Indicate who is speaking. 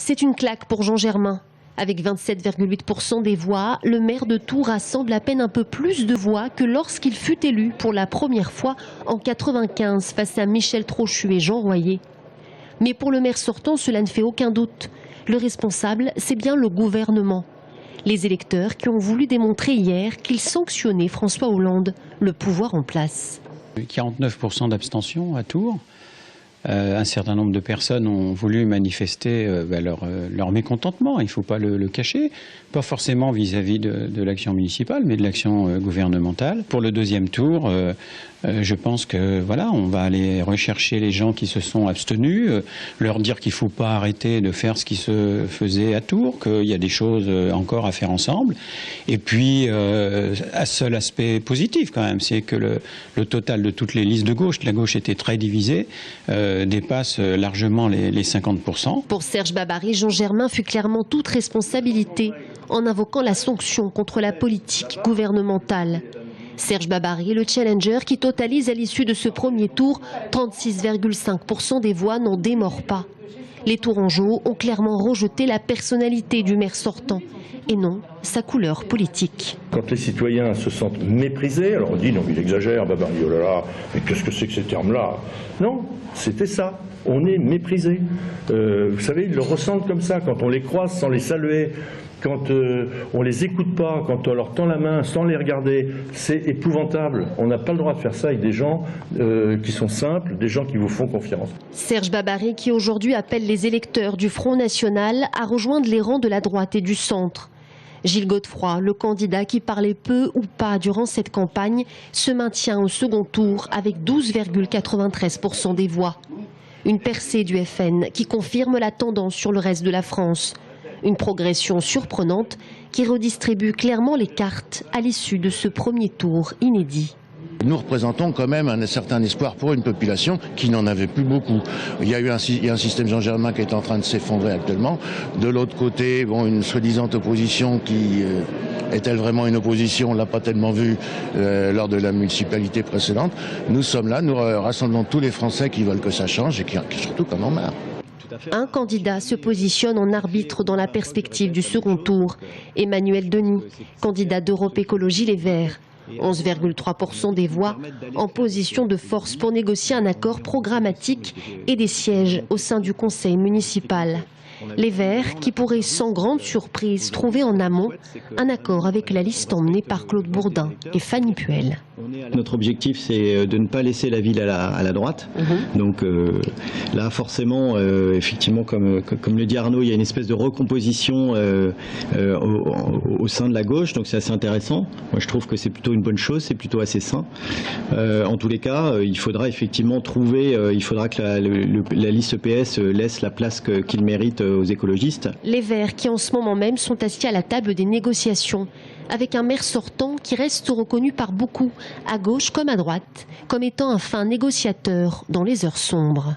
Speaker 1: C'est une claque pour Jean Germain. Avec 27,8% des voix, le maire de Tours rassemble à peine un peu plus de voix que lorsqu'il fut élu pour la première fois en 1995 face à Michel Trochu et Jean Royer. Mais pour le maire sortant, cela ne fait aucun doute. Le responsable, c'est bien le gouvernement. Les électeurs qui ont voulu démontrer hier qu'ils sanctionnaient François Hollande, le pouvoir en place.
Speaker 2: 49% d'abstention à Tours. Un certain nombre de personnes ont voulu manifester leur mécontentement, il ne faut pas le cacher, pas forcément vis-à-vis de l'action municipale, mais de l'action gouvernementale. Pour le deuxième tour, je pense que voilà, on va aller rechercher les gens qui se sont abstenus, leur dire qu'il ne faut pas arrêter de faire ce qui se faisait à Tours, qu'il y a des choses encore à faire ensemble. Et puis, un seul aspect positif quand même, c'est que le total de toutes les listes de gauche, la gauche était très divisée, dépasse largement les 50%.
Speaker 1: Pour Serge Babary, Jean Germain fut clairement toute responsabilité en invoquant la sanction contre la politique gouvernementale. Serge Babary est le challenger qui totalise à l'issue de ce premier tour 36,5% des voix n'en démord pas. Les Tourangeaux ont clairement rejeté la personnalité du maire sortant et non sa couleur politique.
Speaker 3: Quand les citoyens se sentent méprisés, alors on dit non, il exagère, Babary, oh là là, mais qu'est-ce que c'est que ces termes-là? Non, c'était ça. On est méprisé. Vous savez, ils le ressentent comme ça quand on les croise sans les saluer. Quand on les écoute pas, quand on leur tend la main sans les regarder, c'est épouvantable. On n'a pas le droit de faire ça avec des gens qui sont simples, des gens qui vous font confiance.
Speaker 1: Serge Babary qui aujourd'hui appelle les électeurs du Front National à rejoindre les rangs de la droite et du centre. Gilles Godefroy, le candidat qui parlait peu ou pas durant cette campagne, se maintient au second tour avec 12,93% des voix. Une percée du FN qui confirme la tendance sur le reste de la France. Une progression surprenante qui redistribue clairement les cartes à l'issue de ce premier tour inédit.
Speaker 4: Nous représentons quand même un certain espoir pour une population qui n'en avait plus beaucoup. Il y a un système Jean Germain qui est en train de s'effondrer actuellement. De l'autre côté, bon, une soi-disant opposition qui est-elle vraiment une opposition? On ne l'a pas tellement vu lors de la municipalité précédente. Nous sommes là, nous rassemblons tous les Français qui veulent que ça change et qui surtout en ont marre.
Speaker 1: Un candidat se positionne en arbitre dans la perspective du second tour. Emmanuel Denis, candidat d'Europe Écologie Les Verts. 11,3% des voix en position de force pour négocier un accord programmatique et des sièges au sein du conseil municipal. Les Verts qui pourraient sans grande surprise trouver en amont un accord avec la liste emmenée par Claude Bourdin et Fanny Puel.
Speaker 5: Notre objectif, c'est de ne pas laisser la ville à la droite. Donc là, forcément, effectivement, comme le dit Arnaud, il y a une espèce de recomposition au sein de la gauche. Donc c'est assez intéressant. Moi, je trouve que c'est plutôt une bonne chose, c'est plutôt assez sain. En tous les cas, il faudra effectivement trouver, il faudra que la liste PS laisse la place qu'il mérite aux écologistes.
Speaker 1: Les Verts qui en ce moment même sont assis à la table des négociations avec un maire sortant qui reste reconnu par beaucoup, à gauche comme à droite, comme étant un fin négociateur dans les heures sombres.